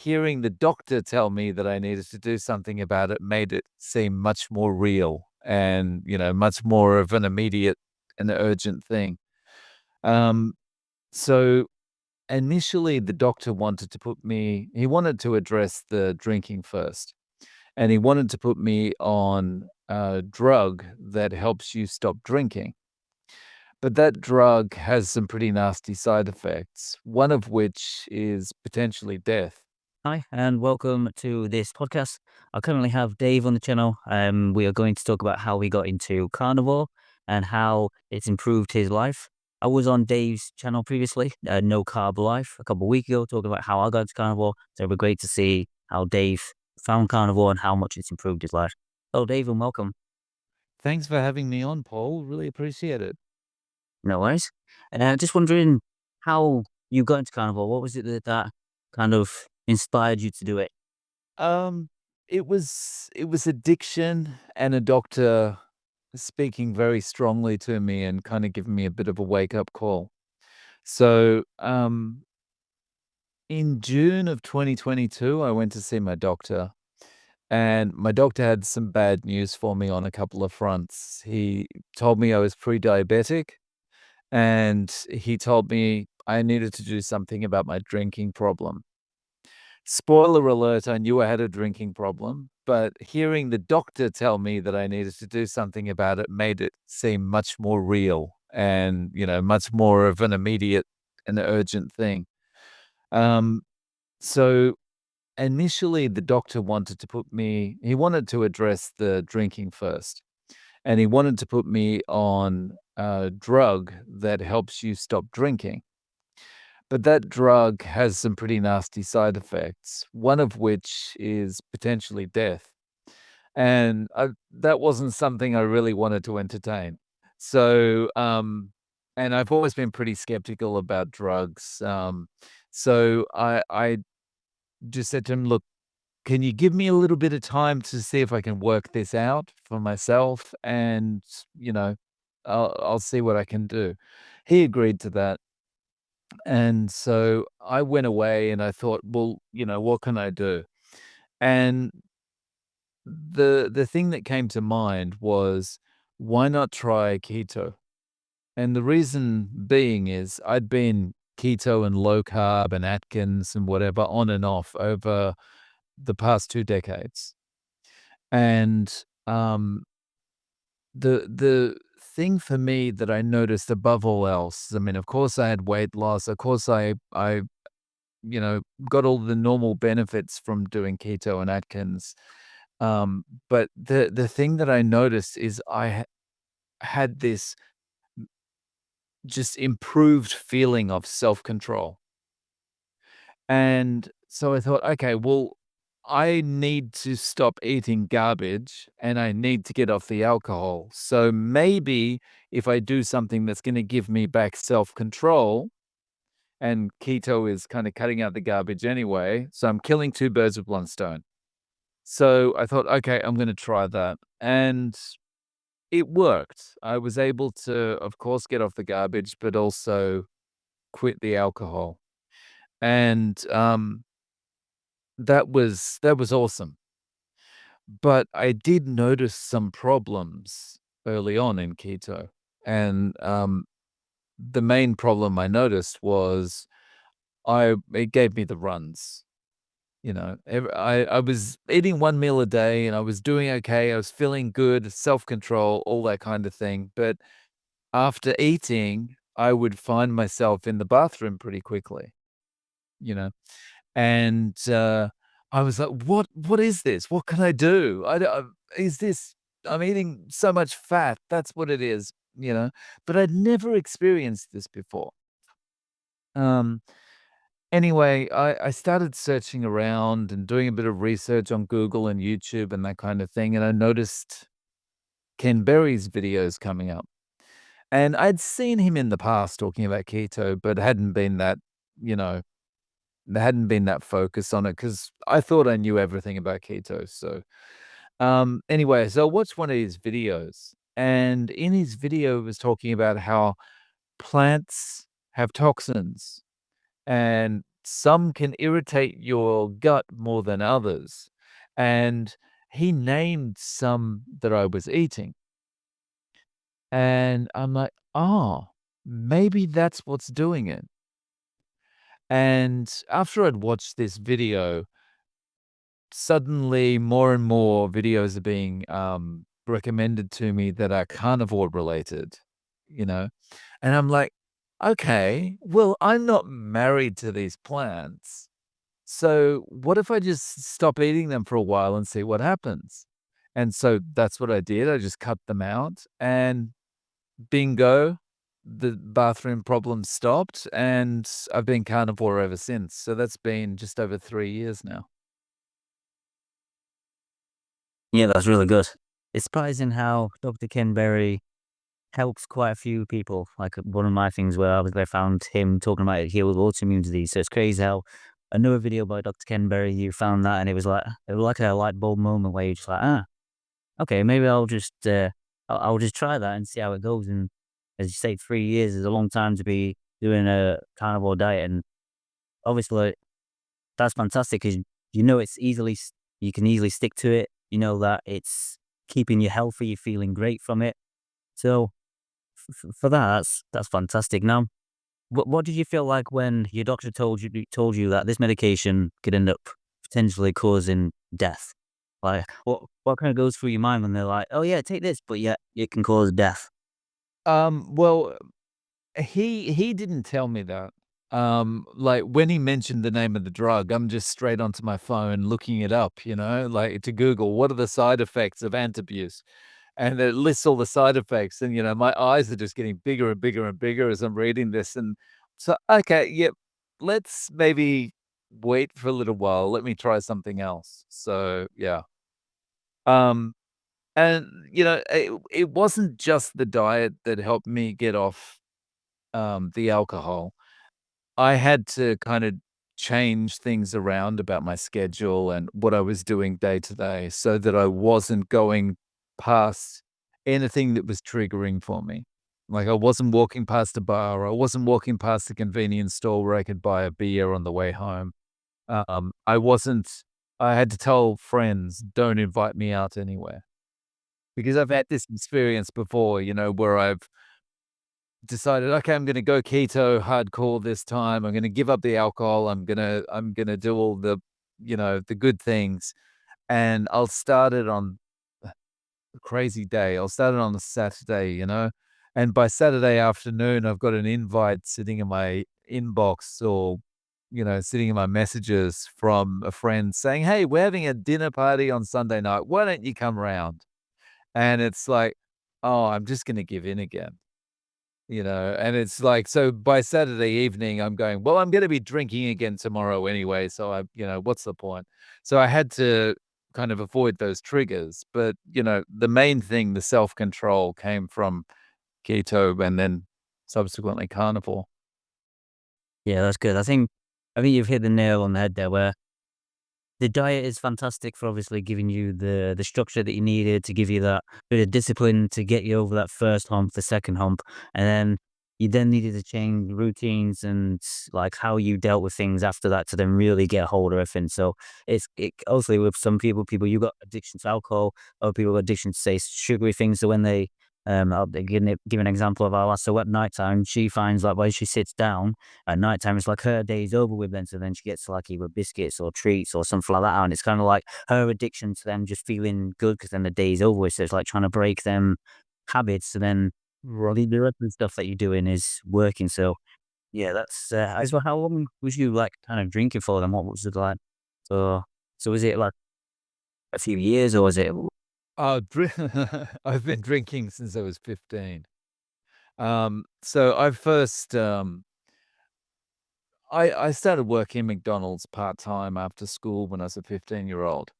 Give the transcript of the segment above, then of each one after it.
hearing the doctor tell me that I needed to do something about it made it seem much more real and, much more of an immediate and urgent thing. Um, so initially the doctor wanted to he wanted to address the drinking first, and he wanted to put me on a drug that helps you stop drinking. But that drug has some pretty nasty side effects, one of which is potentially death. Hi, and welcome to this podcast. I currently have Dave on the channel. We are going to talk about how he got into carnivore and how it's improved his life. I was on Dave's channel previously, No Carb Life, a couple of weeks ago, talking about how I got into carnivore. So it'll be great to see how Dave found carnivore and how much it's improved his life. Hello, Dave, and welcome. Thanks for having me on, Paul. Really appreciate it. No worries. Just wondering how you got into carnivore. What was it that kind of inspired you to do it? Um, it was addiction and a doctor speaking very strongly to me and kind of giving me a bit of a wake up call. So, in June of 2022, I went to see my doctor, and my doctor had some bad news for me on a couple of fronts. He told me I was pre-diabetic, and he told me I needed to do something about my drinking problem. Spoiler alert, I knew I had a drinking problem, but hearing the doctor tell me that I needed to do something about it made it seem much more real and, much more of an immediate and urgent thing. Um, so initially the doctor wanted to he wanted to address the drinking first, and he wanted to put me on a drug that helps you stop drinking. But that drug has some pretty nasty side effects, one of which is potentially death. And that wasn't something I really wanted to entertain. So, and I've always been pretty skeptical about drugs. So I just said to him, look, can you give me a little bit of time to see if I can work this out for myself? And, you know, I'll see what I can do. He agreed to that. And so I went away and I thought, well, what can I do? And the thing that came to mind was, why not try keto? And the reason being is I'd been keto and low carb and Atkins and whatever on and off over the past 2 decades. And the thing for me that I noticed above all else, I mean, of course I had weight loss. Of course I you know, got all the normal benefits from doing keto and Atkins. But the thing that I noticed is had this just improved feeling of self-control. And so I thought, okay, well, I need to stop eating garbage and I need to get off the alcohol. So maybe if I do something that's going to give me back self-control, and keto is kind of cutting out the garbage anyway, so I'm killing two birds with one stone. So I thought, okay, I'm gonna try that, and it worked. I was able to, of course, get off the garbage, but also quit the alcohol, and, that was awesome. But I did notice some problems early on in keto, and, the main problem I noticed was it gave me the runs. I was eating 1 meal a day and I was doing okay, I was feeling good, self-control, all that kind of thing, but after eating, I would find myself in the bathroom pretty quickly, you know, and, I was like, "What is this? What can I do? I don't is this I'm eating so much fat, that's what it is," but I'd never experienced this before. Um Anyway, I started searching around and doing a bit of research on Google and YouTube and that kind of thing, and I noticed Ken Berry's videos coming up. And I'd seen him in the past talking about keto, but you know, there hadn't been that focus on it because I thought I knew everything about keto. So, anyway, so I watched one of his videos, and in his video, he was talking about how plants have toxins. And some can irritate your gut more than others. And he named some that I was eating. And I'm like, "Oh, maybe that's what's doing it." And after I'd watched this video, suddenly more and more videos are being, recommended to me that are carnivore related, you know? And I'm like, "Okay, well, I'm not married to these plants, so what if I just stop eating them for a while and see what happens?" And so that's what I did. I just cut them out, and bingo, the bathroom problem stopped, and I've been carnivore ever since. So that's been just over 3 years now. Yeah, that's really good. It's surprising how Dr. Ken Berry helps quite a few people. Like one of my things where I found him talking about it healed autoimmune disease. So it's crazy how another video by Dr. Ken Berry, you found that and it was like a light bulb moment where you're just like, ah, okay, maybe I'll just try that and see how it goes. And as you say, 3 years is a long time to be doing a carnivore diet, and obviously that's fantastic because you know you can easily stick to it. You know that it's keeping you healthy, you're feeling great from it. So for that, that's fantastic. Now, what did you feel like when your doctor told you that this medication could end up potentially causing death? Like, what kind of goes through your mind when they're like, "Oh yeah, take this," but yet it can cause death? Well, he didn't tell me that. Like, when he mentioned the name of the drug, I'm just straight onto my phone looking it up, like, to Google, "What are the side effects of antabuse?" And it lists all the side effects, and, my eyes are just getting bigger and bigger and bigger as I'm reading this, and so, "Okay, yep, let's maybe wait for a little while, let me try something else." So, yeah. Um, and, it wasn't just the diet that helped me get off, the alcohol. I had to kind of change things around about my schedule and what I was doing day to day so that I wasn't going past anything that was triggering for me. Like, I wasn't walking past a bar, I wasn't walking past a convenience store where I could buy a beer on the way home. I wasn't I had to tell friends, "Don't invite me out anywhere." Because I've had this experience before, where I've decided, "Okay, I'm gonna go keto hardcore this time. I'm gonna give up the alcohol. I'm gonna do all the good things." And I'll start it on a crazy day. I'll start it on a Saturday. And by Saturday afternoon, I've got an invite sitting in my inbox or, sitting in my messages from a friend saying, "Hey, we're having a dinner party on Sunday night. Why don't you come round?" And it's like, "Oh, I'm just gonna give in again." And it's like, so by Saturday evening, I'm going, "Well, I'm gonna be drinking again tomorrow anyway, so what's the point?" So I had to kind of avoid those triggers, but, the main thing, the self-control came from keto and then subsequently carnivore. Yeah, that's good. I think you've hit the nail on the head there where the diet is fantastic for obviously giving you the structure that you needed to give you that bit of discipline to get you over that first hump, the second hump, and then you then needed to change routines and like how you dealt with things after that to then really get a hold of everything. So it obviously with some people you got addiction to alcohol, other people got addiction to say sugary things. So when they I'll give an example of our last. So at nighttime, she finds like when she sits down at nighttime, it's like her day's over with then, so then she gets like either biscuits or treats or something like that, and it's kinda like her addiction to them just feeling good because then the day's over with, so it's like trying to break them habits, so then the rest of the stuff that you're doing is working, so yeah, that's, as well, how long was you, like, kind of drinking for then? What was it like? So so was it like a few years or was it Oh, I've been drinking since I was 15. So I started working at McDonald's part-time after school when I was a 15-year-old,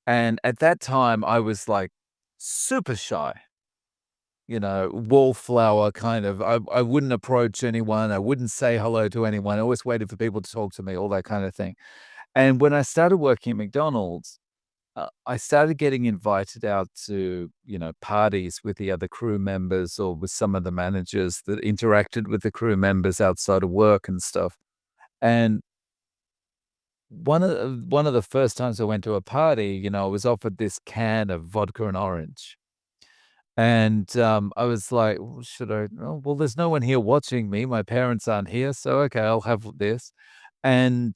and at that time, I was, like, super shy. Wallflower kind of. I wouldn't approach anyone. I wouldn't say hello to anyone. I always waited for people to talk to me, all that kind of thing. And when I started working at McDonald's, I started getting invited out to, parties with the other crew members or with some of the managers that interacted with the crew members outside of work and stuff. And one of the first times I went to a party, I was offered this can of vodka and orange. And, I was like, "Well, should I oh, well, there's no one here watching me, my parents aren't here, so okay, I'll have this." And,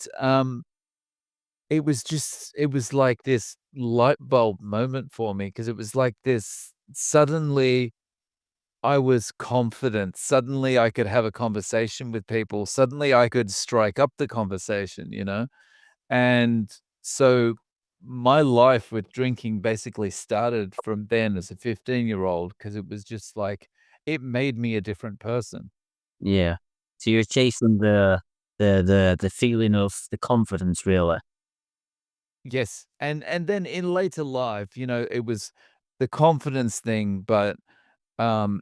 it was like this light bulb moment for me because it was like this suddenly I was confident, suddenly I could have a conversation with people, suddenly I could strike up the conversation, you know? And so my life with drinking basically started from then as a 15-year-old because it was just like it made me a different person. Yeah. So you're chasing the feeling of the confidence really. Yes, and then in later life, it was the confidence thing, but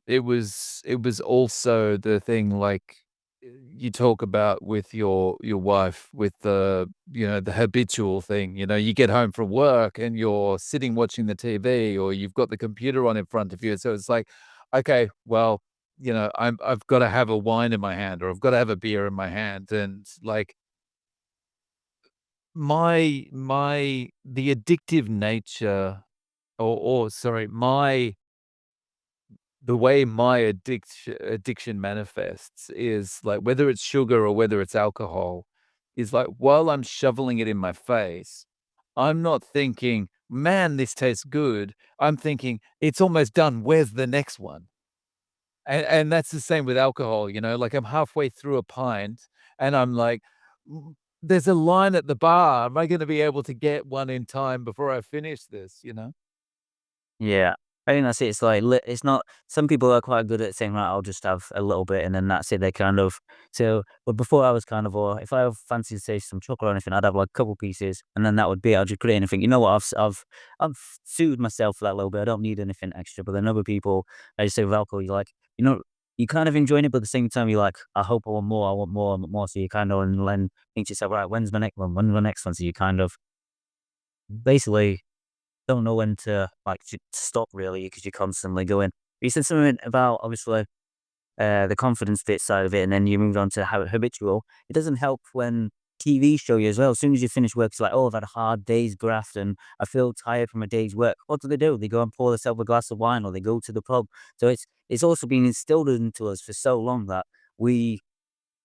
it was also the thing like you talk about with your wife with the habitual thing. You get home from work and you're sitting watching the TV or you've got the computer on in front of you. So it's like, okay, well, I've got to have a wine in my hand or I've got to have a beer in my hand. And like the addictive nature or sorry, the way my addiction manifests is, like, whether it's sugar or whether it's alcohol, is like, while I'm shoveling it in my face, I'm not thinking, "Man, this tastes good." I'm thinking, "It's almost done. Where's the next one?" And that's the same with alcohol, like, I'm halfway through a pint, and I'm like, There's a line at the bar. Am I gonna be able to get one in time before I finish this?" Yeah. I think that's it. It's like it's not some people are quite good at saying, "Right, I'll just have a little bit," and then that's it. They kind of but before I was carnivore, if I fancy say some chocolate or anything, I'd have like a couple pieces, and then that would be it. I'd just put it in and think, you know what, I've soothed myself for that little bit. I don't need anything extra. But then other people, I just say with alcohol, you're like, you kind of enjoying it, but at the same time, you're like, I hope I want more, I want more, I want more. So you kind of and then think to yourself, right, when's the next one? When's the next one? So you kind of basically don't know when to, like, to stop really because you're constantly going. You said something about obviously, the confidence bit side of it, and then you moved on to how habitual. It doesn't help when TV show you as well. As soon as you finish work, it's like, "Oh, I've had a hard day's graft and I feel tired from a day's work." What do? They go and pour themselves a glass of wine or they go to the pub. So it's also been instilled into us for so long that we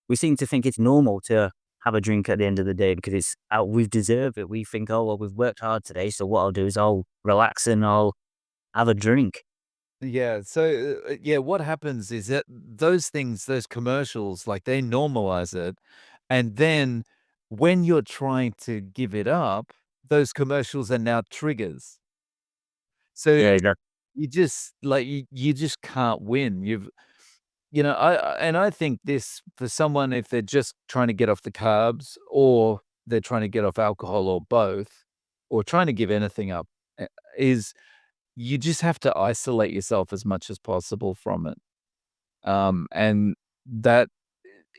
we seem to think it's normal to have a drink at the end of the day because it's out we've deserved it. We think, "Oh, well, we've worked hard today, so what I'll do is I'll relax and I'll have a drink." Yeah, so, yeah, what happens is that those things, those commercials, like, they normalize it, and then when you're trying to give it up, those commercials are now triggers. So, Yeah, exactly. you just like, you just can't win. I think this for someone, if they're just trying to get off the carbs or they're trying to get off alcohol or both, or trying to give anything up, is you just have to isolate yourself as much as possible from it. And that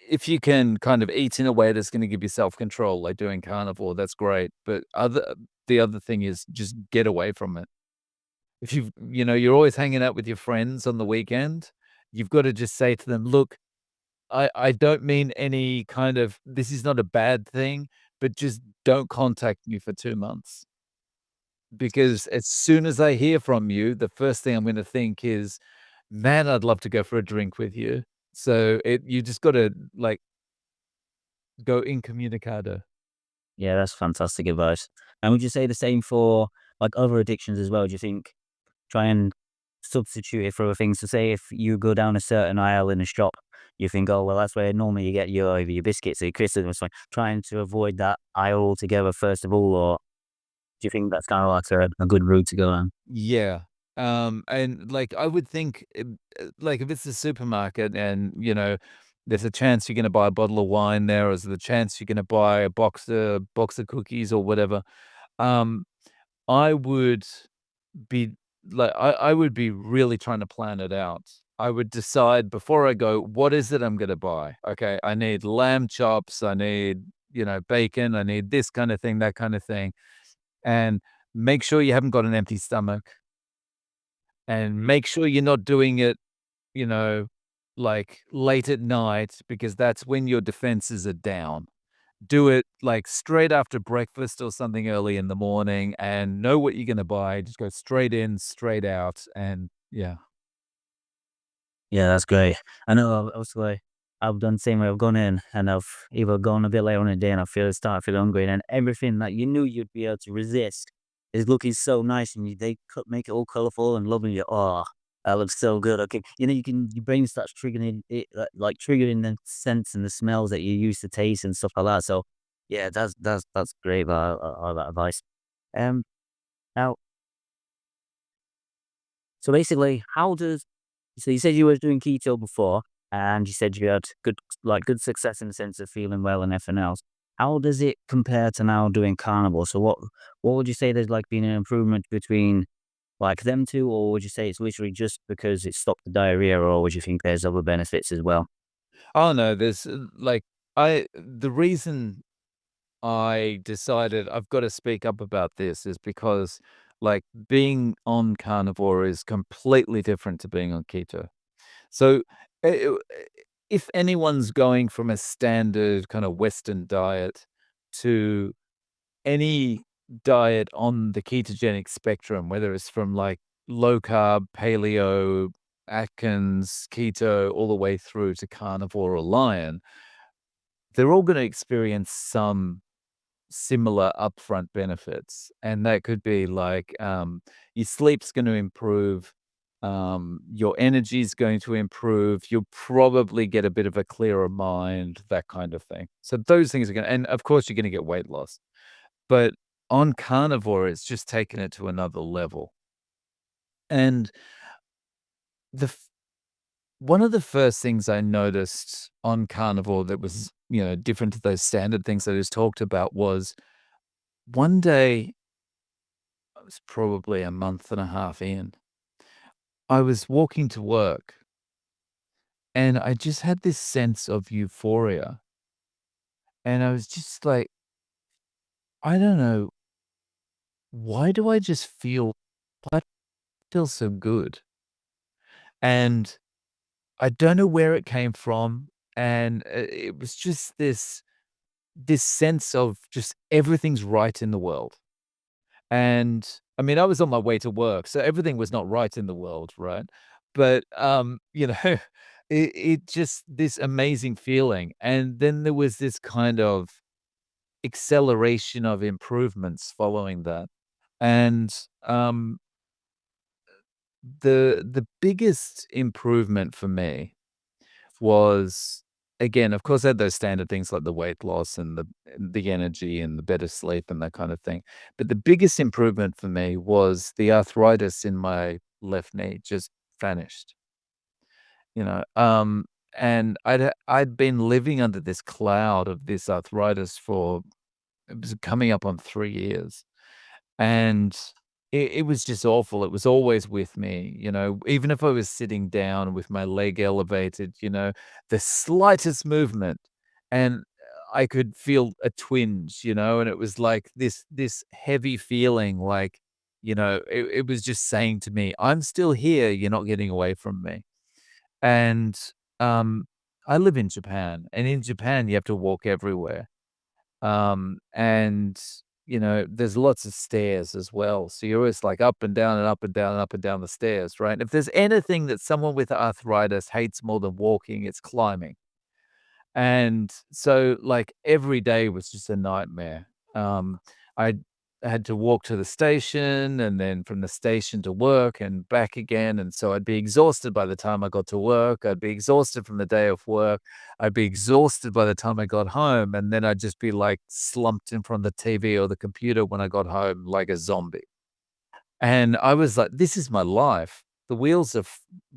if you can kind of eat in a way that's gonna give you self-control, like doing carnivore, that's great, but the other thing is just get away from it. If you're always hanging out with your friends on the weekend, you've gotta just say to them, "Look, I don't mean any kind of this is not a bad thing, but just don't contact me for 2 months." Because as soon as I hear from you, the first thing I'm gonna think is, "Man, I'd love to go for a drink with you." So you just gotta, like, go incommunicado. Yeah, that's fantastic advice. And would you say the same for, like, other addictions as well? Do you think try and substitute it for other things? So say if you go down a certain aisle in a shop, you think, "Oh, well, that's where normally you get your biscuits or your crisps," and like trying to avoid that aisle altogether first of all, or do you think that's kinda like a good route to go on? Yeah. And, like, I would think, like, if it's a supermarket and, there's a chance you're gonna buy a bottle of wine there, or there's the chance you're gonna buy a box of cookies or whatever, um, I would be I would be really trying to plan it out. I would decide before I go, what is it I'm gonna buy? Okay, I need lamb chops, I need, bacon, I need this kind of thing, that kind of thing. And make sure you haven't got an empty stomach and make sure you're not doing it, you know, like late at night because that's when your defenses are down. do it, like, straight after breakfast or something early in the morning and know what you're gonna buy, just go straight in, straight out, and yeah. Yeah, that's great. I know obviously I've done the same way. I've gone in and I've either gone a bit later on in the day and I start feeling hungry, and then everything that you knew you'd be able to resist is looking so nice, and make it all colorful and lovely. You, oh, that looks so good. Okay, your brain starts triggering it, like triggering the scents and the smells that you used to taste and stuff like that. So yeah, that's great. All that advice. Um, Now, so basically, how does so you said you were doing keto before, and you said you had good success in the sense of feeling well and everything else. How does it compare to now doing carnivore? So what would you say there's like been an improvement between like them two, or would you say it's literally just because it stopped the diarrhea, or would you think there's other benefits as well? Oh, no, there's, like, I the reason I decided I've gotta speak up about this is because, like, being on carnivore is completely different to being on keto. So, eh, if anyone's going from a standard kind of Western diet to any diet on the ketogenic spectrum, whether it's from, like, low carb, paleo, Atkins, keto, all the way through to carnivore or lion, they're all gonna experience some similar upfront benefits, and that could be like, your sleep's gonna improve, your energy's going to improve, you'll probably get a bit of a clearer mind, that kind of thing. So those things are gonna and of course, you're gonna get weight loss. But on carnivore, it's just taken it to another level. And the f one of the first things I noticed on carnivore that was, different to those standard things I just talked about was one day I was probably a month and a half in. I was walking to work and I just had this sense of euphoria. And I was just like, I don't know, why do I just feel why do I feel so good? And I don't know where it came from. And it was just this sense of just everything's right in the world. And, I mean, I was on my way to work, so everything was not right in the world, right? But, it just this amazing feeling, and then there was this kind of acceleration of improvements following that. And, the biggest improvement for me was again, of course, I had those standard things like the weight loss and the energy and the better sleep and that kind of thing. But the biggest improvement for me was the arthritis in my left knee just vanished, you know? And I'd been living under this cloud of this arthritis for it was coming up on 3 years. And it was just awful. It was always with me, even if I was sitting down with my leg elevated, the slightest movement, and I could feel a twinge, and it was like this heavy feeling like, it was just saying to me, "I'm still here, you're not getting away from me." And, um, I live in Japan, and in Japan, you have to walk everywhere. And, there's lots of stairs as well. So you're always like up and down and up and down and up and down the stairs, right? If there's anything that someone with arthritis hates more than walking, it's climbing. And so, like, every day was just a nightmare. I had to walk to the station and then from the station to work and back again. And so I'd be exhausted by the time I got to work. I'd be exhausted from the day of work. I'd be exhausted by the time I got home. And then I'd just be like slumped in front of the TV or the computer when I got home like a zombie. And I was like, this is my life. The wheels are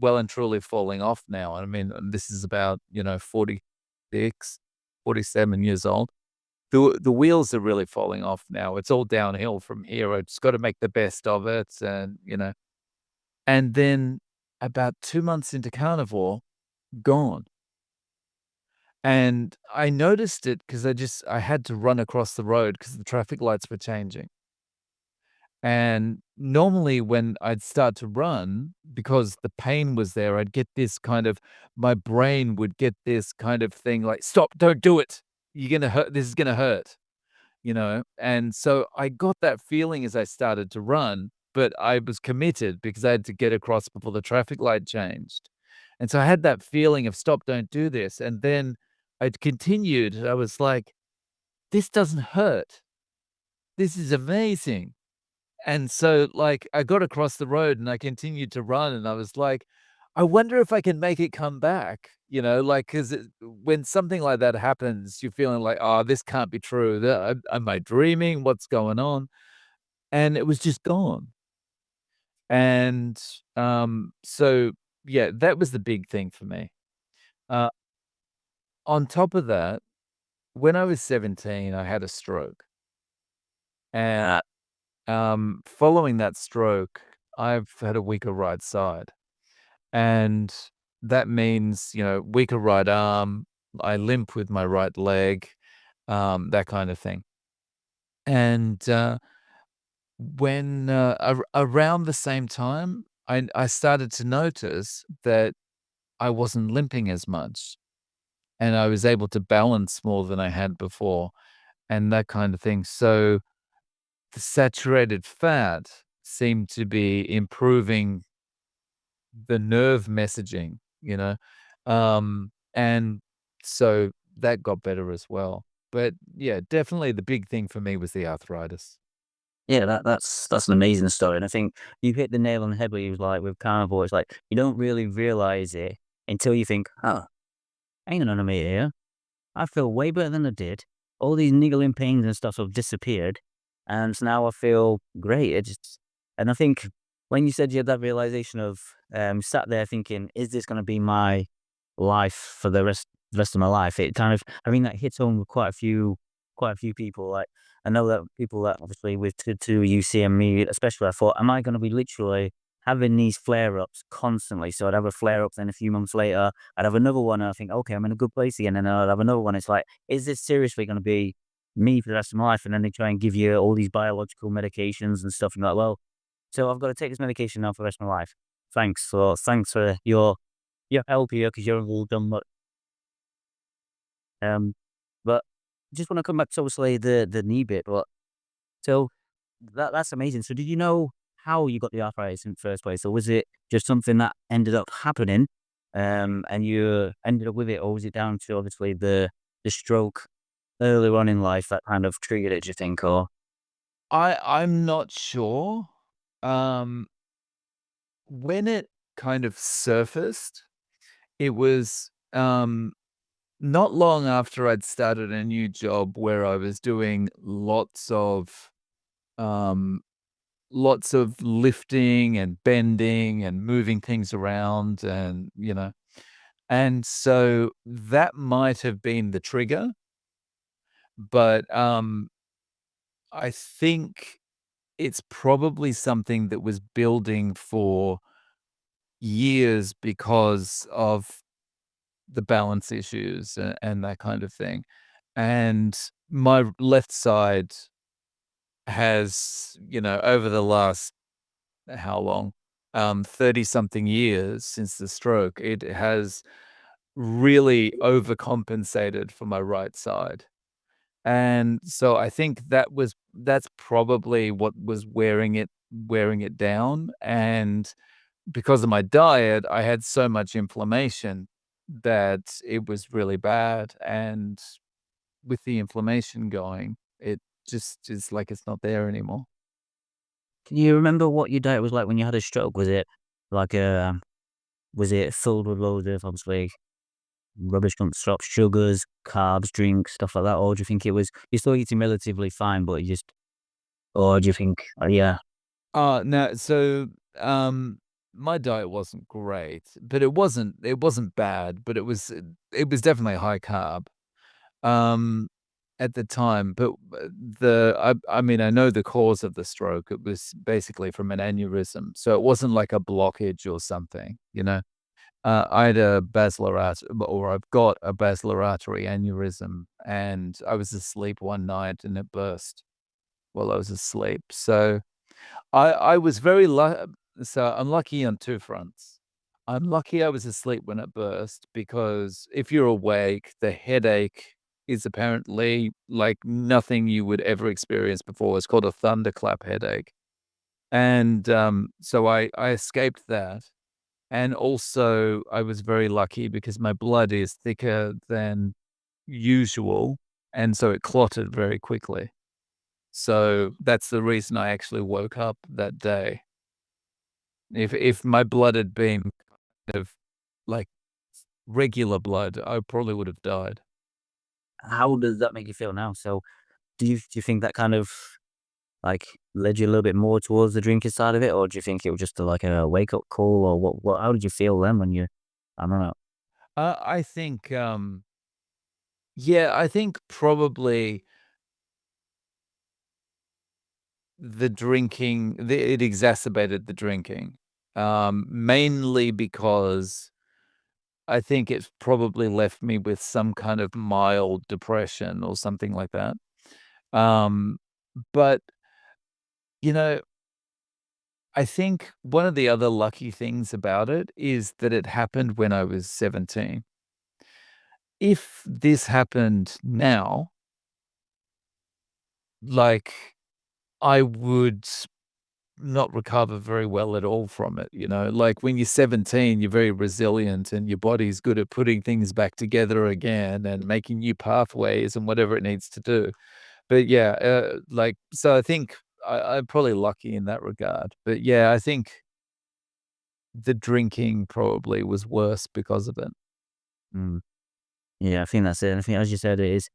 well and truly falling off now. I mean, this is about, 46, 47 years old. The wheels are really falling off now. It's all downhill from here. I just gotta make the best of it and then about 2 months into carnivore, gone. And I noticed it because I had to run across the road because the traffic lights were changing. And normally when I'd start to run, because the pain was there, I'd get this kind of my brain would get this kind of thing like, "Stop, don't do it." you're gonna hurt. This is gonna hurt, you know? And so I got that feeling as I started to run, but I was committed because I had to get across before the traffic light changed. And so I had that feeling of stop, don't do this. And then I'd continued. I was like, this doesn't hurt. This is amazing. And so, like, I got across the road and I continued to run and I was like, I wonder if I can make it come back, you know, like, because when something like that happens, you're feeling like, "Oh, this can't be true. Am I dreaming? What's going on?" And it was just gone. And, so, yeah, that was the big thing for me. Uh, on top of that, when I was 17, I had a stroke. And, following that stroke, I've had a weaker right side. And that means, weaker right arm, I limp with my right leg, that kind of thing. And, when, around the same time, I started to notice that I wasn't limping as much, and I was able to balance more than I had before, and that kind of thing. So, the saturated fat seemed to be improving the nerve messaging, you know? And so that got better as well. But yeah, definitely the big thing for me was the arthritis. Yeah, that's an amazing story, and I think you hit the nail on the head where you was like, with carnivore, it's like, you don't really realize it until you think, "Oh, hang on a minute here. I feel way better than I did. All these niggling pains and stuff have disappeared, and now I feel great." It just and I think when you said you had that realization of, sat there thinking, "Is this gonna be my life for the rest of my life?" It kind of I mean, that hits home with quite a few people, like, I know that people that obviously with to UC and me especially, I thought, "Am I gonna be literally having these flare-ups constantly?" So I'd have a flare-up, then a few months later, I'd have another one, and I think, "Okay, I'm in a good place again," and then I'd have another one. It's like, is this seriously gonna be me for the rest of my life? And then they try and give you all these biological medications and stuff, and you're like, "Well, so I've gotta take this medication now for the rest of my life. Thanks for your help here because 'cause you're all done much." Um, but just wanna come back to obviously the knee bit, but so that's amazing. So did you know how you got the arthritis in the first place, or was it just something that ended up happening, and you ended up with it, or was it down to obviously the stroke earlier on in life that kind of triggered it, do you think, or I'm not sure. Um, when it kind of surfaced, it was not long after I'd started a new job where I was doing um lots of lifting and bending and moving things around and, and so that might have been the trigger, but, I think it's probably something that was building for years because of the balance issues and that kind of thing, and my left side has, over the last how long? 30 something years since the stroke, it has really overcompensated for my right side. And so I think that's probably what was wearing it down. And because of my diet, I had so much inflammation that it was really bad. And with the inflammation going, it just is like it's not there anymore. can you remember what your diet was like when you had a stroke? Was it like, was it filled with loads of obviously rubbish stuff, sugars, carbs, drinks, stuff like that? Or do you think it was you're still eating relatively fine, but you just or do you think yeah. No, so, my diet wasn't great, but it wasn't bad, but it was definitely high carb, um, at the time, but, I mean, I know the cause of the stroke, it was basically from an aneurysm, so it wasn't like a blockage or something, you know? I had a basilar art or I've got a basilar artery aneurysm, and I was asleep one night and it burst while I was asleep, so I was very so I'm lucky on 2 fronts. I'm lucky I was asleep when it burst because if you're awake, the headache is apparently like nothing you would ever experience before. It's called a thunderclap headache. And, so I escaped that, and also I was very lucky because my blood is thicker than usual, and so it clotted very quickly. So that's the reason I actually woke up that day. If my blood had been kind of like regular blood, I probably would have died. How does that make you feel now? So do you think that kind of, like, led you a little bit more towards the drinking side of it, or do you think it was just like a wake-up call, or what how did you feel then when you I don't know. I think, yeah, I think probably it exacerbated the drinking, mainly because I think it's probably left me with some kind of mild depression or something like that. Um, but, you know, I think one of the other lucky things about it is that it happened when I was 17. If this happened now, like, I would not recover very well at all from it, you know? Like, when you're 17, you're very resilient and your body's good at putting things back together again and making new pathways and whatever it needs to do. But yeah, like, so I think I'm probably lucky in that regard. But yeah, I think the drinking probably was worse because of it. Mm, yeah, I think that's it. And I think, as you said, it is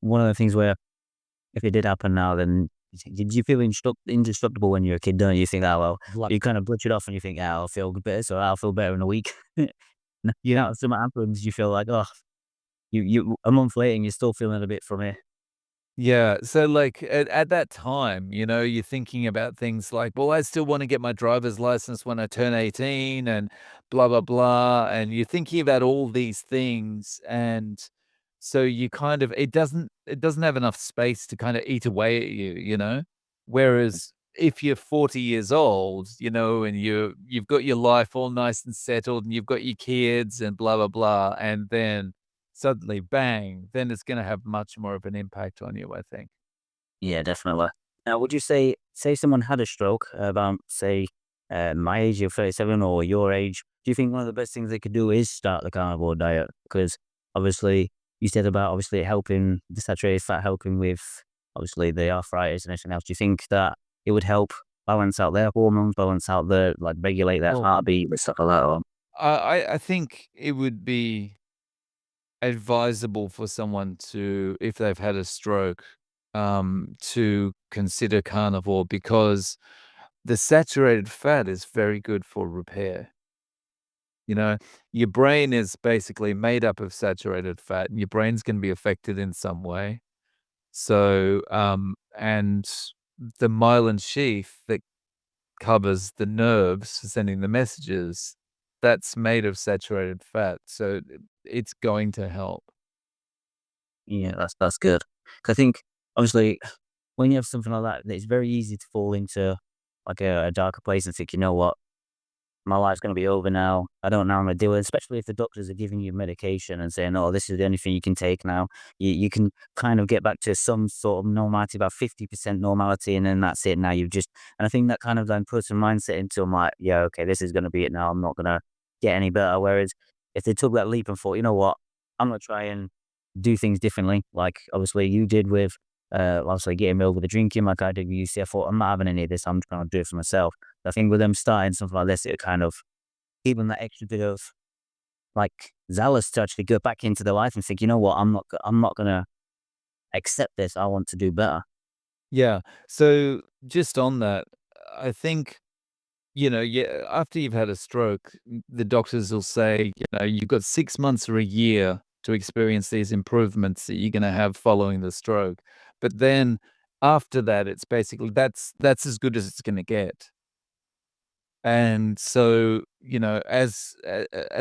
one of the things where if it did happen now, then did you feel indestructible when you were a kid, don't you? You think, "Oh, well," Like, you kind of brush it off and you think, "Yeah, I'll feel better, so I'll feel better in a week." You know, something happens, you feel like, "Oh," you a month later and you're still feeling a bit from it. yeah, so, like, at that time, you know, you're thinking about things like, "Well, I still wanna get my driver's license when I turn 18," and blah, blah, blah, and you're thinking about all these things, and so you kind of it doesn't have enough space to kinda eat away at you, you know? Whereas if you're 40 years old, you know, and you've got your life all nice and settled, and you've got your kids and blah, blah, blah, and then suddenly bang, then it's gonna have much more of an impact on you, I think. Yeah, definitely. Now, would you say someone had a stroke about, say, my age, you're 37, or your age, do you think one of the best things they could do is start the carnivore diet? Because obviously, you said about obviously it helping the saturated fat, helping with obviously the arthritis and everything else. Do you think that it would help balance out their hormones, balance out the like regulate their Well, heartbeat and stuff like that? Or I think it would be advisable for someone to, if they've had a stroke, to consider carnivore because the saturated fat is very good for repair. You know, your brain is basically made up of saturated fat, and your brain's gonna be affected in some way. So, and the myelin sheath that covers the nerves sending the messages, that's made of saturated fat, so it's going to help. yeah, that's good. 'Cause I think obviously when you have something like that, it's very easy to fall into like a darker place and think, you know what? My life's gonna be over now. I don't know how I'm gonna deal with it, especially if the doctors are giving you medication and saying, "Oh, this is the only thing you can take now." You can kind of get back to some sort of normality, about 50% normality, and then that's it. Now you've just and I think that kind of then puts a mindset into 'em like, "Yeah, okay, this is gonna be it now. I'm not gonna get any better." Whereas if they took that leap and thought, "You know what? I'm gonna try and do things differently," like obviously you did with, obviously getting me over the drinking, like I did with UC, I thought, "I'm not having any of this. I'm trying to do it for myself." I think with them starting something like this, it kind of give them that extra bit of like zealous to actually go back into their life and think, you know what, I'm not gonna accept this. I want to do better. Yeah, so just on that, I think, you know, yeah, after you've had a stroke, the doctors will say, you know, you've got 6 months or a year to experience these improvements that you're gonna have following the stroke. But then after that, it's basically that's as good as it's gonna get. And so, you know, as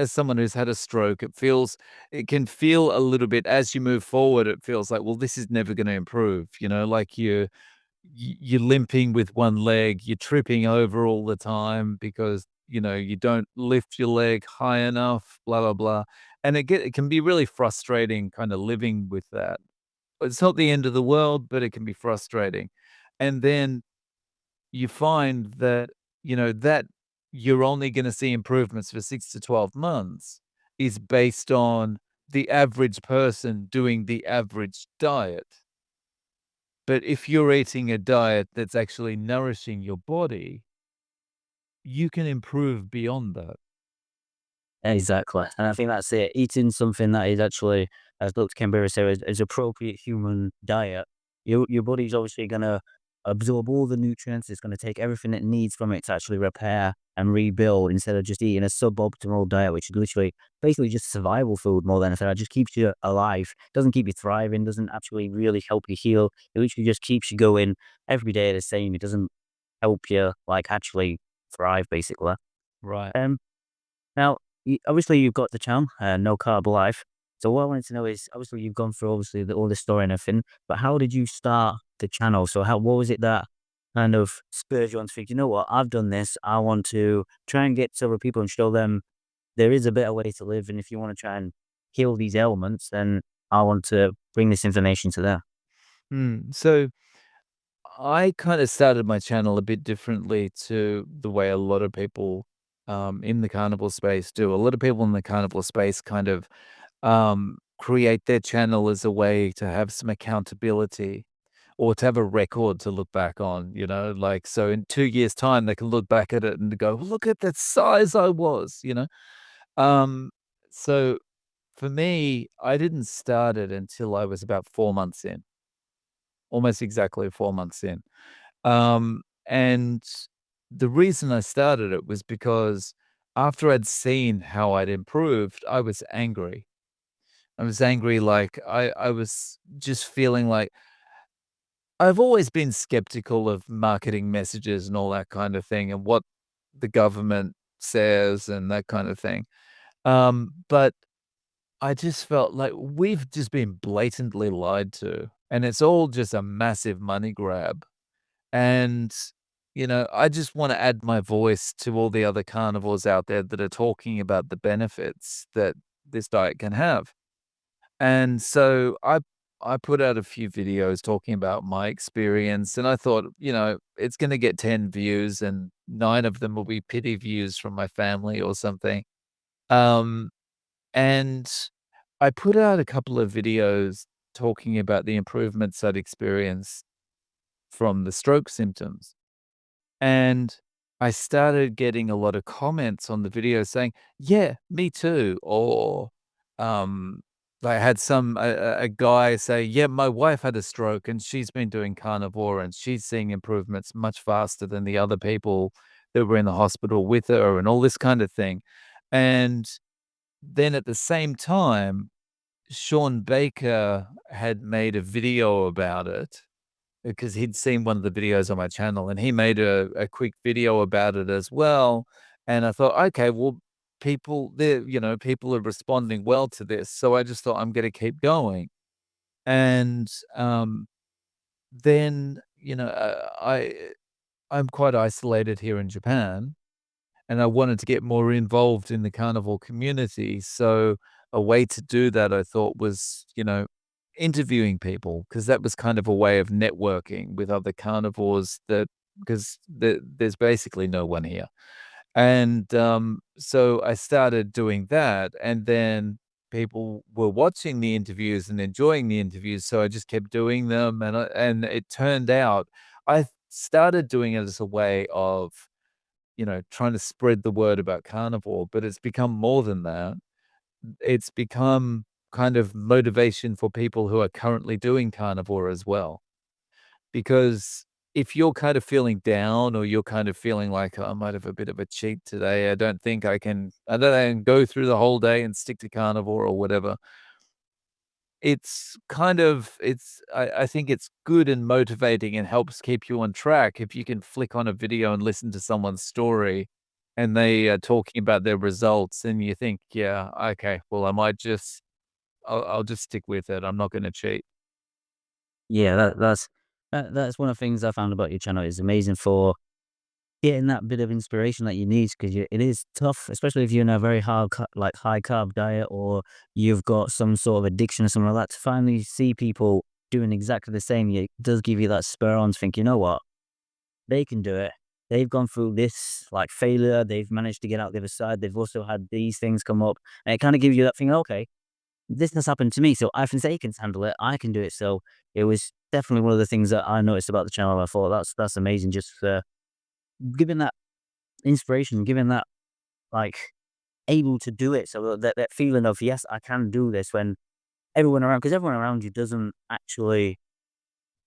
someone who's had a stroke, it can feel a little bit as you move forward, it feels like, well, this is never gonna improve, you know, like you're limping with one leg, you're tripping over all the time because, you don't lift your leg high enough, blah, blah, blah. And it can be really frustrating kinda living with that. It's not the end of the world, but it can be frustrating. And then you find that, that you're only gonna see improvements for 6 to 12 months is based on the average person doing the average diet. But if you're eating a diet that's actually nourishing your body, you can improve beyond that. Exactly, and I think that's it. Eating something that is actually, as Dr. Kambira said, is appropriate human diet. Your body's obviously gonna absorb all the nutrients. It's gonna take everything it needs from it to actually repair and rebuild instead of just eating a suboptimal diet, which is literally basically just survival food more than anything. It just keeps you alive. Doesn't keep you thriving. Doesn't actually really help you heal. It literally just keeps you going every day the same. It doesn't help you like actually thrive, basically. Right. Um, Now, obviously, you've got the channel, No Carb Life. So what I wanted to know is, obviously, you've gone through obviously all the story and everything, but how did you start the channel? So what was it that kind of spurred you on to think, you know what, I've done this. I want to try and get to other people and show them there is a better way to live. And if you want to try and heal these ailments, then I want to bring this information to them. So I kinda started my channel a bit differently to the way a lot of people, in the carnival space do. A lot of people in the carnival space kind of, create their channel as a way to have some accountability or to have a record to look back on, like, so in 2 years' time, they can look back at it and go, "Look at that size I was." Um, so for me, I didn't start it until I was about 4 months in, almost exactly 4 months in. And the reason I started it was because after I'd seen how I'd improved, I was angry. I was angry, like, I was just feeling like I've always been skeptical of marketing messages and all that kind of thing and what the government says and that kind of thing. But I just felt like we've just been blatantly lied to, and it's all just a massive money grab. And, I just wanna add my voice to all the other carnivores out there that are talking about the benefits that this diet can have. And so I put out a few videos talking about my experience, and I thought, it's gonna get 10 views and 9 of them will be pity views from my family or something. Um, and I put out a couple of videos talking about the improvements I'd experienced from the stroke symptoms. And I started getting a lot of comments on the video saying, "Yeah, me too." Or, um, I had a guy say, "Yeah, my wife had a stroke and she's been doing carnivore and she's seeing improvements much faster than the other people that were in the hospital with her," and all this kind of thing. And then at the same time, Sean Baker had made a video about it because he'd seen one of the videos on my channel, and he made a quick video about it as well, and I thought, "Okay, well, people are responding well to this," so I just thought, "I'm gonna keep going." And, then, I'm quite isolated here in Japan, and I wanted to get more involved in the carnival community. So a way to do that, I thought, was, interviewing people because that was kind of a way of networking with other carnivores that because there's basically no one here. And so I started doing that, and then people were watching the interviews and enjoying the interviews. So I just kept doing them, and it turned out I started doing it as a way of trying to spread the word about carnivore, but it's become more than that. It's become kind of motivation for people who are currently doing carnivore as well. Because if you're kind of feeling down or you're kind of feeling like, "Oh, I might have a bit of a cheat today. I don't think I can go through the whole day and stick to carnivore or whatever." I think it's good and motivating and helps keep you on track if you can flick on a video and listen to someone's story, and they are talking about their results, and you think, "Yeah, okay, well, I'll just stick with it. I'm not gonna cheat." Yeah, that's That's one of the things I found about your channel. It's amazing for getting that bit of inspiration that you need because it is tough, especially if you're in a very like high carb diet or you've got some sort of addiction or something like that. To finally see people doing exactly the same, it does give you that spur on to think, you know what, they can do it. They've gone through this like failure. They've managed to get out the other side. They've also had these things come up, and it kind of gives you that thing. Okay, this has happened to me, so I can say I can handle it. I can do it. So it was definitely one of the things that I noticed about the channel. I thought that's amazing. Just giving that inspiration, giving that, like, able to do it. So that feeling of, "Yes, I can do this," when everyone around, because everyone around you doesn't actually,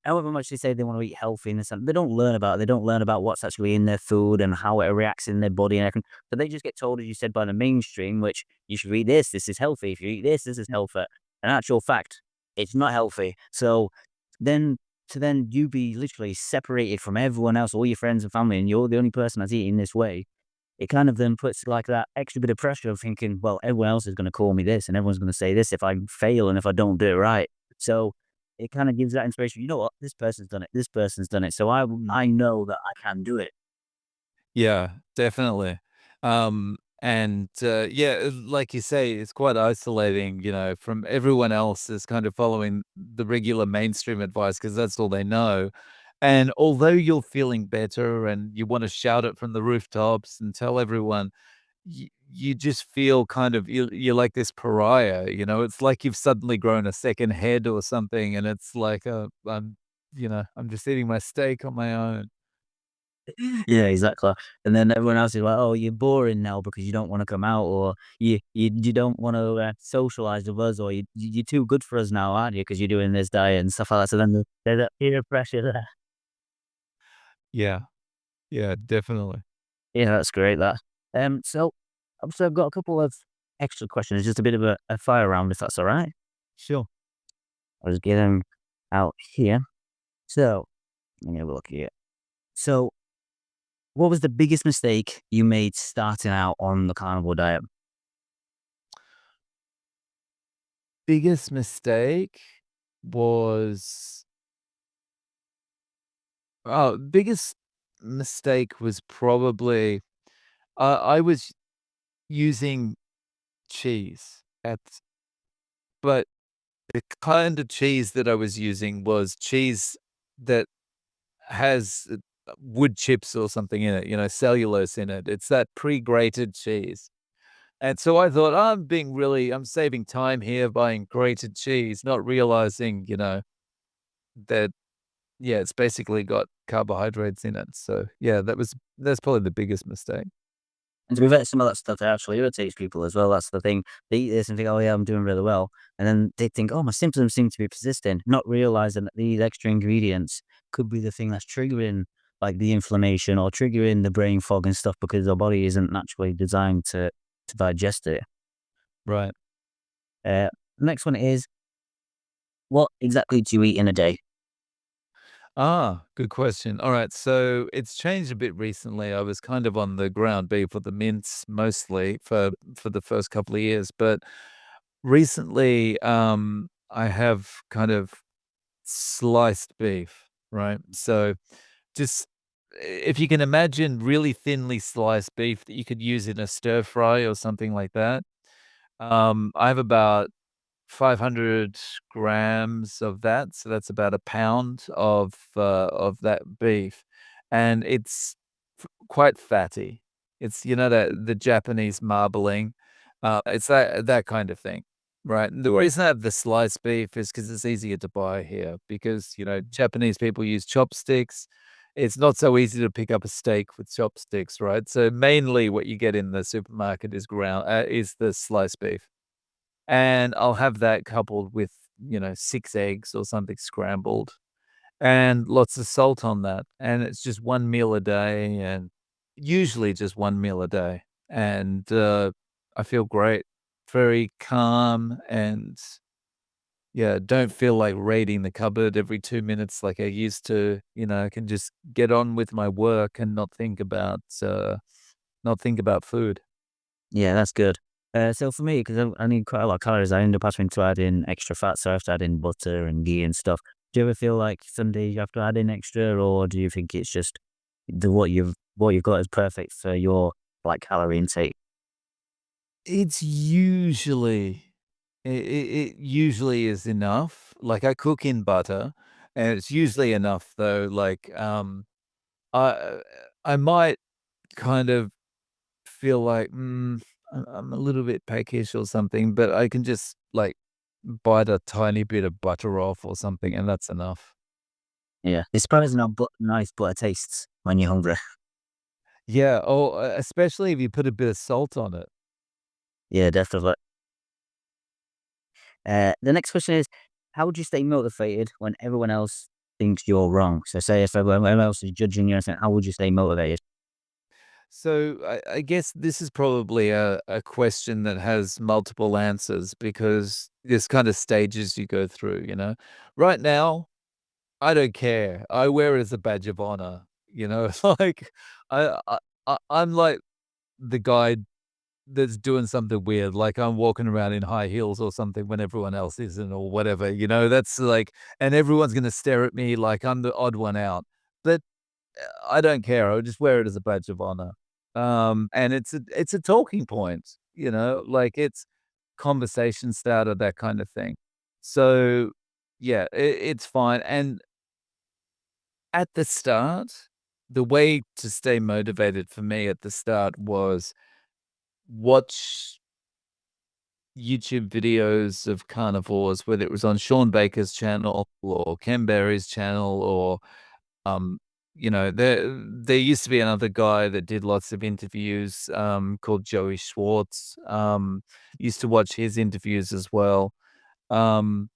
however much they say they wanna eat healthy and this and they don't learn about it. They don't learn about what's actually in their food and how it reacts in their body and everything. So they just get told, as you said, by the mainstream, which you should eat this is healthy. If you eat this is healthy. In actual fact, it's not healthy. So then then you be literally separated from everyone else, all your friends and family, and you're the only person that's eating this way, it kind of then puts like that extra bit of pressure of thinking, well, everyone else is going to call me this and everyone's going to say this if I fail and if I don't do it right. So it kind of gives that inspiration. You know what? This person's done it. This person's done it. So I know that I can do it. Yeah, definitely. Yeah, like you say, it's quite isolating, from everyone else is kind of following the regular mainstream advice because that's all they know. And although you're feeling better and you want to shout it from the rooftops and tell everyone, you just feel kind of you're like this pariah, It's like you've suddenly grown a second head or something, and it's like I'm just eating my steak on my own. Yeah, exactly. And then everyone else is like, "Oh, you're boring now because you don't want to come out, or you don't want to socialize with us, or you're too good for us now, aren't you? Because you're doing this diet and stuff like that." So then there's that peer pressure there. Yeah, yeah, definitely. Yeah, that's great. That. So I've got a couple of extra questions, just a bit of a fire round, if that's all right. Sure. I'll just get them out here. So let me have a look here. So, what was the biggest mistake you made starting out on the carnivore diet? Biggest mistake was biggest mistake was probably, I was using cheese but the kind of cheese that I was using was cheese that has, wood chips or something in it, cellulose in it. It's that pre-grated cheese. And so I thought, I'm saving time here buying grated cheese, not realizing, that, yeah, it's basically got carbohydrates in it. So, yeah, that's probably the biggest mistake. And to be fair, some of that stuff actually irritates people as well. That's the thing. They eat this and think, "Oh yeah, I'm doing really well," and then they think, "Oh, my symptoms seem to be persisting," not realizing that these extra ingredients could be the thing that's triggering like the inflammation or triggering the brain fog and stuff because our body isn't naturally designed to digest it. Right. Uh, Next one is, what exactly do you eat in a day? Good question. All right, so it's changed a bit recently. I was kind of on the ground beef or the mince mostly for the first couple of years, but recently, I have kind of sliced beef, right? So just if you can imagine really thinly sliced beef that you could use in a stir fry or something like that. I have about 500 grams of that, so that's about a pound of that beef, and it's quite fatty. It's, that the Japanese marbling, it's that kind of thing, right? And the reason I have the sliced beef is because it's easier to buy here because, Japanese people use chopsticks. It's not so easy to pick up a steak with chopsticks, right? So mainly what you get in the supermarket is the sliced beef. And I'll have that coupled with, 6 eggs or something scrambled and lots of salt on that, and it's just 1 meal a day and usually just 1 meal a day, and, I feel great, very calm and, yeah, don't feel like raiding the cupboard every 2 minutes like I used to, I can just get on with my work and not think about food. Yeah, that's good. So for me, because I need quite a lot of calories, I end up having to add in extra fat, so I have to add in butter and ghee and stuff. Do you ever feel like some days you have to add in extra, or do you think it's just what you've got is perfect for your, like, calorie intake? It's usually it usually is enough. Like, I cook in butter, and it's usually enough, though. Like, I I might kind of feel like, I'm a little bit peckish or something, but I can just, like, bite a tiny bit of butter off or something, and that's enough. Yeah. It's surprising how nice butter tastes when you're hungry. Yeah, oh, especially if you put a bit of salt on it. Yeah, definitely. The next question is, how would you stay motivated when everyone else thinks you're wrong? So say if everyone else is judging you, how would you stay motivated? So I guess this is probably a question that has multiple answers because there's kind of stages you go through, you know? Right now, I don't care. I wear it as a badge of honor, you know? Like, I'm like the guy that's doing something weird, like I'm walking around in high heels or something when everyone else isn't or whatever, you know? That's like and everyone's gonna stare at me like I'm the odd one out. But I don't care. I would just wear it as a badge of honor. And it's a talking point, you know, like it's conversation starter, that kind of thing. So yeah, it's fine. And at the start, the way to stay motivated for me at the start was watch YouTube videos of carnivores, whether it was on Sean Baker's channel or Ken Berry's channel or Um, you know, there used to be another guy that did lots of interviews, called Joey Schwartz. Used to watch his interviews as well. Um,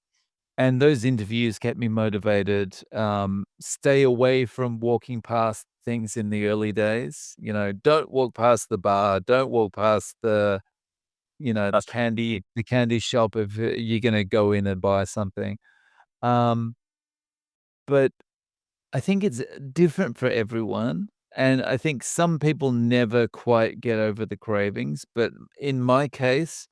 and those interviews kept me motivated. Stay away from walking past things in the early days. You know, don't walk past the bar. Don't walk past That's the candy shop if you're gonna go in and buy something. Um, but I think it's different for everyone, and I think some people never quite get over the cravings, but in my case,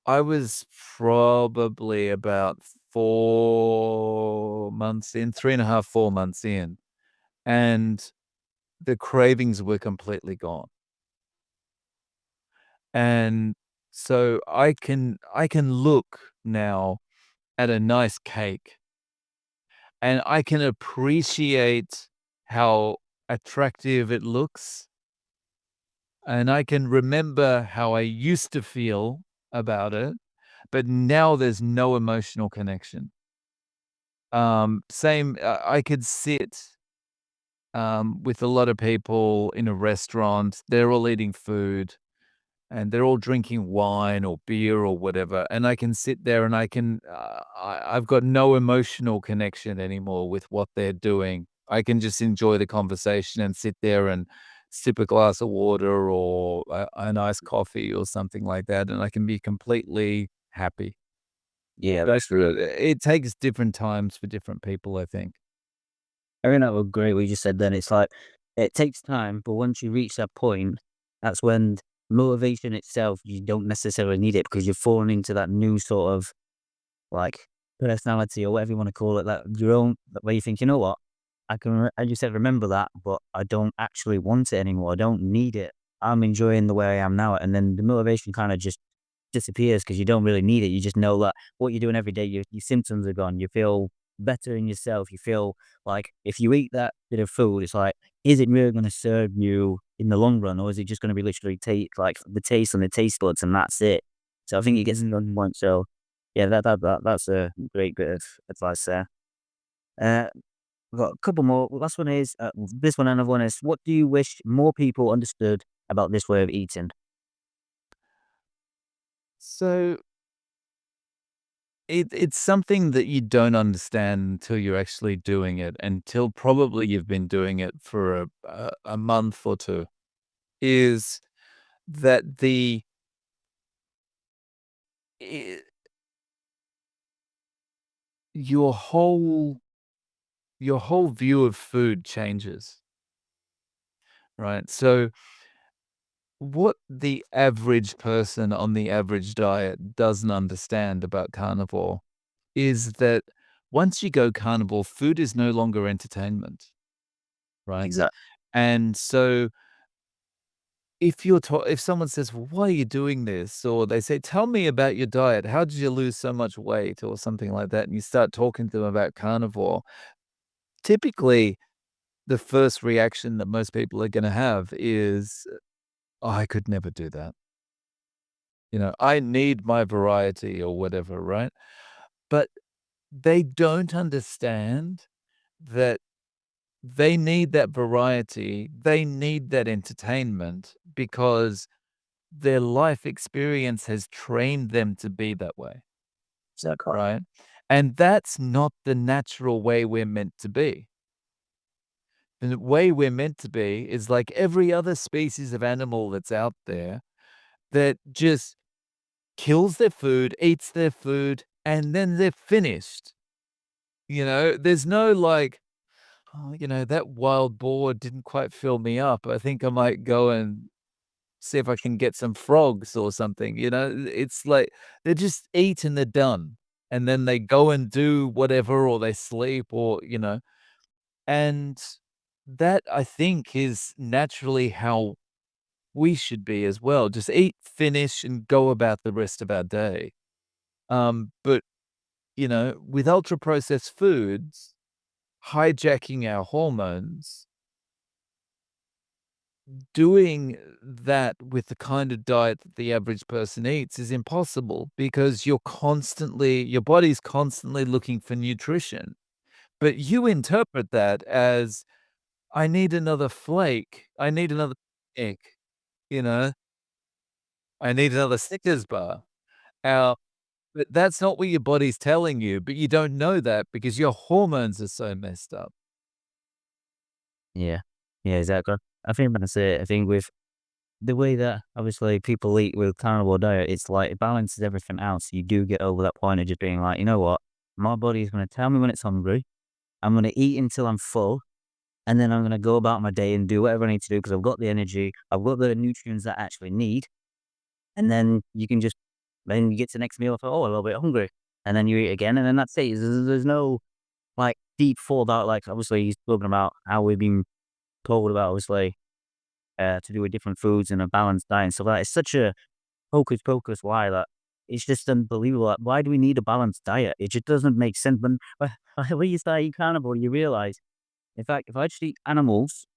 I was probably about 4 months in, 3.5, 4 months in, and the cravings were completely gone, and so I can look now at a nice cake, and I can appreciate how attractive it looks. And I can remember how I used to feel about it, but now there's no emotional connection. Same, I could sit, with a lot of people in a restaurant, they're all eating food, and they're all drinking wine or beer or whatever, and I can sit there and I've got no emotional connection anymore with what they're doing. I can just enjoy the conversation and sit there and sip a glass of water or a nice coffee or something like that, and I can be completely happy. yeah, But that's true. it takes different times for different people, I think. I think that was great what you just said then. It's like it takes time, but once you reach that point, that's when motivation itself, you don't necessarily need it because you've fallen into that new sort of like personality or whatever you want to call it, that your own where you think, you know what, as you said, remember that, but I don't actually want it anymore. I don't need it. I'm enjoying the way I am now, and then the motivation kind of just disappears because you don't really need it. You just know that what you're doing every day, your symptoms are gone. You feel better in yourself. You feel like if you eat that bit of food, it's like, is it really going to serve you in the long run, or is it just going to be literally take like the taste and the taste buds, and that's it? So I think it gets to Mhm. the point. So yeah, that's a great bit of advice there. Uh, we've got a couple more. Last one is this one. Another one is, what do you wish more people understood about this way of eating? So it's something that you don't understand until you're actually doing it, until probably you've been doing it for a month or 2, is that I your whole view of food changes, right? So, what the average person on the average diet doesn't understand about carnivore is that once you go carnivore, food is no longer entertainment, right? Exactly. And so if someone says, "Well, why are you doing this?" Or they say, "Tell me about your diet. How did you lose so much weight?" Or something like that, and you start talking to them about carnivore, typically, the first reaction that most people are gonna have is, "Oh, I could never do that." "I need my variety," or whatever, right? But they don't understand that they need that variety, they need that entertainment because their life experience has trained them to be that way, Exactly. right? And that's not the natural way we're meant to be. The way we're meant to be is like every other species of animal that's out there that just kills their food, eats their food, and then they're finished. There's no like, "Oh, that wild boar didn't quite fill me up. I think I might go and see if I can get some frogs or something," It's like they just eat and they're done, and then they go and do whatever or they sleep and that I think is naturally how we should be as well. Just eat, finish, and go about the rest of our day. But, with ultra processed foods hijacking our hormones, doing that with the kind of diet that the average person eats is impossible because your body's constantly looking for nutrition. But you interpret that as, "I need another flake. I need another egg," you know? "I need another Snickers bar." Now, but that's not what your body's telling you, but you don't know that because your hormones are so messed up. Yeah. Yeah, exactly. I think that's it. I think with the way that obviously people eat with carnivore diet, it's like it balances everything out. So you do get over that point of just being like, you know what? My body is going to tell me when it's hungry. I'm going to eat until I'm full. And then I'm going to go about my day and do whatever I need to do because I've got the energy. I've got the nutrients that I actually need. And then you can just, then you get to the next meal. Oh, a little bit hungry. And then you eat again. And then that's it. There's no like deep thought out. Like obviously he's talking about how we've been told about obviously to do with different foods and a balanced diet and stuff like that. It's such a hocus pocus why that it's just unbelievable. Like, why do we need a balanced diet? It just doesn't make sense. When you start eating carnivore, you realize, in fact, if I just eat animals,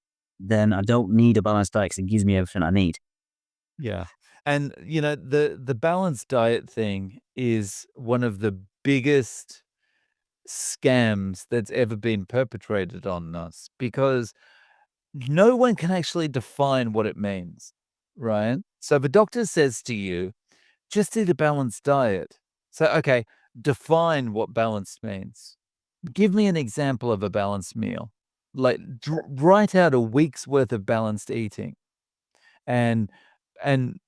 then I don't need a balanced diet because it gives me everything I need. Yeah. And, the balanced diet thing is one of the biggest scams that's ever been perpetrated on us because no one can actually define what it means, right? So if a doctor says to you, "Just eat a balanced diet." So, okay, define what balanced means. Give me an example of a balanced meal. Like, write out a week's worth of balanced eating and and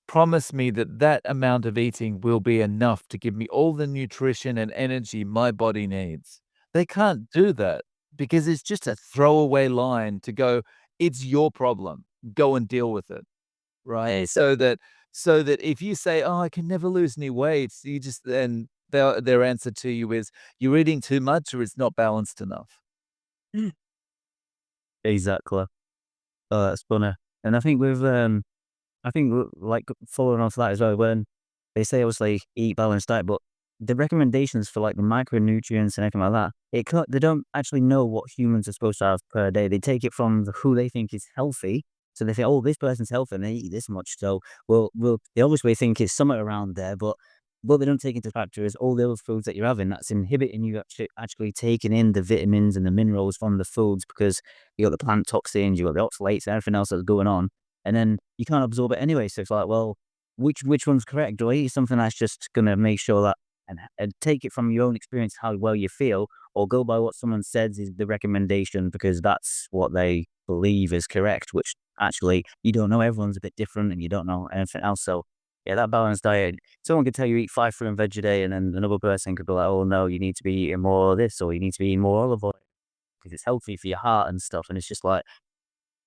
promise me that that amount of eating will be enough to give me all the nutrition and energy my body needs. They can't do that because it's just a throwaway line to go, "It's your problem. Go and deal with it." Right? It's So that if you say, "Oh, I can never lose any weight," you just then their answer to you is, "You're eating too much or it's not balanced enough." exactly. Oh, that's funny. And I think with I think, like, following on to that as well, when they say obviously eat balanced diet, but the recommendations for like the micronutrients and everything like that, they don't actually know what humans are supposed to have per day. They take it from who they think is healthy. So they say, oh, this person's healthy and they eat this much. So they obviously think it's somewhere around there, but what they don't take into factor is all the other foods that you're having that's inhibiting you actually taking in the vitamins and the minerals from the foods because you got the plant toxins, you got the oxalates and everything else that's going on and then you can't absorb it anyway. So it's like, well, which one's correct? Do I eat something that's just gonna make sure that and take it from your own experience how well you feel, or go by what someone says is the recommendation because that's what they believe is correct, which actually you don't know. Everyone's a bit different, and you don't know anything else. So yeah, that balanced diet. Someone could tell you eat 5 fruit and veg a day, and then another person could be like, "Oh no, you need to be eating more of this, or you need to be eating more olive oil because it's healthy for your heart and stuff." And it's just like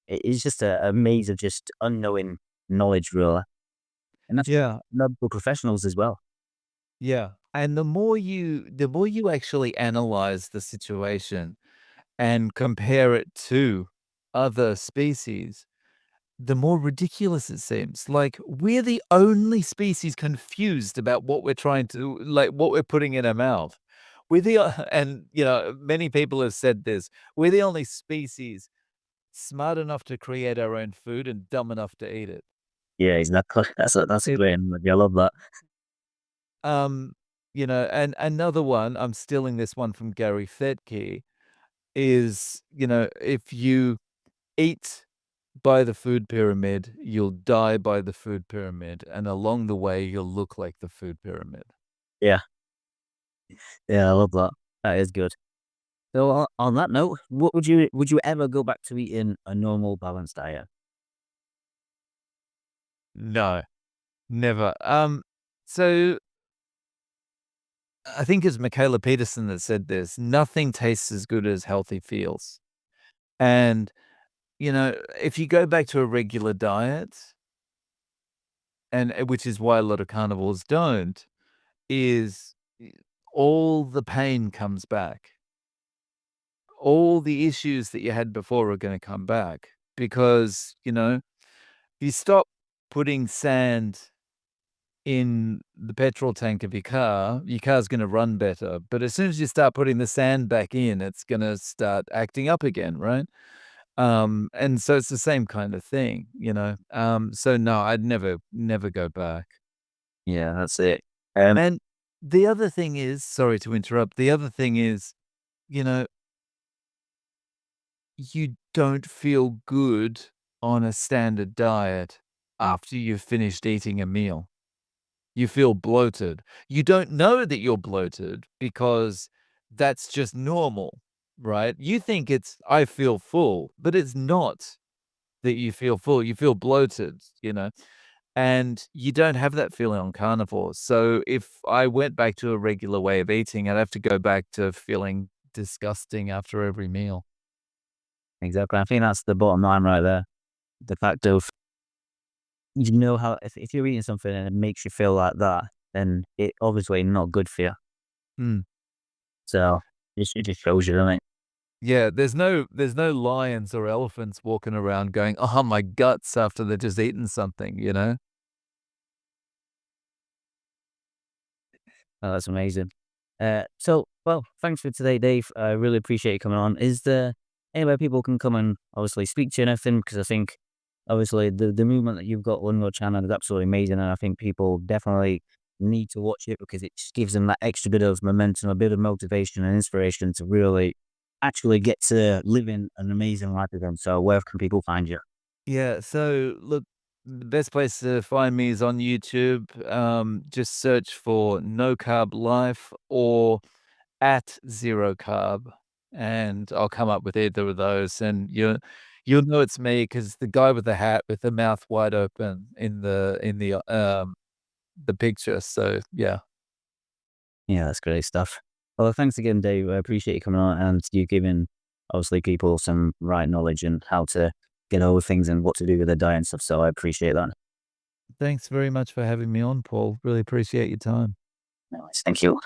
it is just a maze of just unknowing knowledge, really, and that's Yeah, medical professionals as well. yeah. And the more you actually analyze the situation and compare it to other species, the more ridiculous it seems. Like, we're the only species confused about what we're trying to like, what we're putting in our mouth. We're the and, many people have said this, we're the only species smart enough to create our own food and dumb enough to eat it. Yeah, exactly. That's a It great analogy. I love that. um, and another one, I'm stealing this one from Gary Fetke, is, if you eat by the food pyramid, you'll die by the food pyramid, and along the way, you'll look like the food pyramid. Yeah, yeah, I love that. That is good. So on that note, what would you ever go back to eating a normal balanced diet? No, never. So I think it's Michaela Peterson that said this, "Nothing tastes as good as healthy feels." And, if you go back to a regular diet, and which is why a lot of carnivores don't, is all the pain comes back. All the issues that you had before are gonna come back because, you stop putting sand in the petrol tank of your car's gonna run better, but as soon as you start putting the sand back in, it's gonna start acting up again, right? And so it's the same kind of thing, so no, I'd never go back. Yeah, that's it. And the other thing is, sorry to interrupt, the other thing is, you know, you don't feel good on a standard diet after you've finished eating a meal. You feel bloated. You don't know that you're bloated because that's just normal, right? You think it's, "I feel full," but it's not that you feel full, you feel bloated, and you don't have that feeling on carnivore. So if I went back to a regular way of eating, I'd have to go back to feeling disgusting after every meal. Exactly. I think that's the bottom line right there. The fact of you know how if you're eating something and it makes you feel like that, then it obviously not good for you. Mm. So it just shows you, doesn't it? Yeah, there's no lions or elephants walking around going, "Oh, my guts," after they've just eaten something, you know? Oh, that's amazing. Well, thanks for today, Dave. I really appreciate you coming on. Is there anywhere people can come and obviously speak to you and everything? Because I think obviously the movement that you've got on your channel is absolutely amazing, and I think people definitely need to watch it because it just gives them that extra bit of momentum, a bit of motivation and inspiration to really actually get to living an amazing life again. So where can people find you? Yeah, so look, the best place to find me is on YouTube. Just search for No Carb Life or at Zero Carb, and I'll come up with either of those. And you'll know it's me because the guy with the hat with the mouth wide open in the picture. So yeah, Yeah, that's great stuff. Well, thanks again, Dave. I appreciate you coming on and you giving obviously people some right knowledge and how to get over things and what to do with their diet and stuff. So I appreciate that. thanks very much for having me on, Paul. Really appreciate your time. Nice. Thank you.